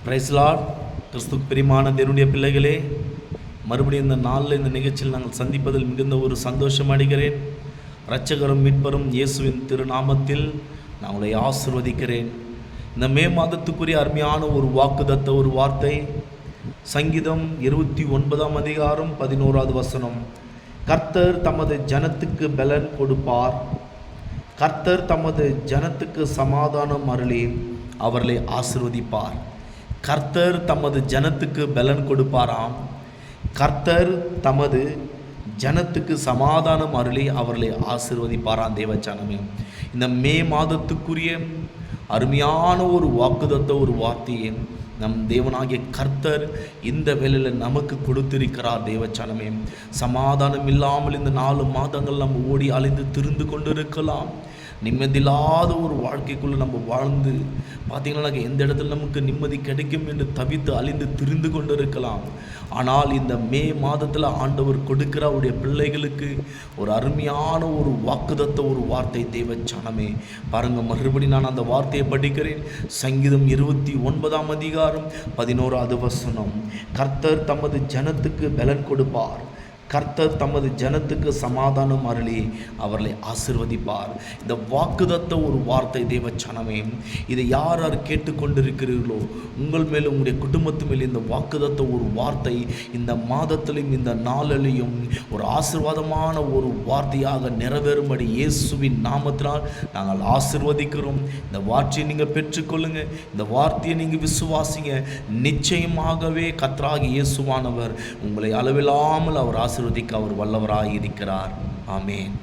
Price Lord. கிறிஸ்துவுக்கு பிரியமான தேவனுடைய பிள்ளைகளே, மறுபடியும் இந்த நாளில் இந்த நிகழ்ச்சியில் நாங்கள் சந்திப்பதில் மிகுந்த ஒரு சந்தோஷம் அடைகிறேன். இரட்சகரும் மீட்பரும் இயேசுவின் திருநாமத்தில் நான் உங்களை ஆசிர்வதிக்கிறேன். இந்த மே மாதத்துக்குரிய அருமையான ஒரு வாக்குதத்த ஒரு வார்த்தை, சங்கீதம் 29 அதிகாரம் 11வது வசனம். கர்த்தர் தமது ஜனத்துக்கு பலன் கொடுப்பார், கர்த்தர் தமது ஜனத்துக்கு சமாதானம் அருளி அவர்களை ஆசிர்வதிப்பார். கர்த்தர் தமது ஜனத்துக்கு பலன் கொடுப்பாராம், கர்த்தர் தமது ஜனத்துக்கு சமாதானம் அருளி அவர்களை ஆசிர்வதிப்பாராம். தேவஜனமே, இந்த மே மாதத்துக்குரிய அருமையான ஒரு வாக்குதத்த ஒரு வார்த்தையை நம் தேவனாகிய கர்த்தர் இந்த வேளையில் நமக்கு கொடுத்திருக்கிறார். தேவச்சனமே, சமாதானம் இல்லாமல் இந்த 4 மாதங்கள் நம்ம ஓடி அலைந்து திரிந்து கொண்டிருக்கலாம். நிம்மதியில்லாத ஒரு வாழ்க்கைக்குள்ளே நம்ம வாழ்ந்து பார்த்திங்கன்னா எந்த இடத்துல நமக்கு நிம்மதி கிடைக்கும் என்று தவித்து அழிந்து திரிந்து கொண்டு இருக்கலாம். ஆனால் இந்த மே மாதத்தில் ஆண்டவர் கொடுக்கிற அவருடைய பிள்ளைகளுக்கு ஒரு அருமையான ஒரு வாக்குதத்த ஒரு வார்த்தை. தேவச்சனமே பாருங்கள், மறுபடி நான் அந்த வார்த்தையை படிக்கிறேன். சங்கீதம் 29 அதிகாரம் 11வது வசனம். கர்த்தர் தமது ஜனத்துக்கு பலன் கொடுப்பார், கர்த்தர் தமது ஜனத்துக்கு சமாதானம் அருளி அவர்களை ஆசிர்வதிப்பார். இந்த வாக்குதத்த ஒரு வார்த்தை. தேவச்சனமே, இதை யார் யார் கேட்டுக்கொண்டிருக்கிறீர்களோ உங்கள் மேலும் உங்களுடைய குடும்பத்து மேல் இந்த வாக்குதத்த ஒரு வார்த்தை இந்த மாதத்திலும் இந்த நாளிலையும் ஒரு ஆசீர்வாதமான ஒரு வார்த்தையாக நிறைவேறும்படி இயேசுவின் நாமத்தினால் நாங்கள் ஆசிர்வதிக்கிறோம். இந்த வார்த்தையை நீங்கள் பெற்றுக்கொள்ளுங்க, இந்த வார்த்தையை நீங்கள் விசுவாசிங்க. நிச்சயமாகவே கர்த்தராகிய இயேசுவானவர் உங்களை அளவில்லாமல் அவர் ஆசீர்வதிக்க அவர் வல்லவராய் இருக்கிறார். ஆமென்.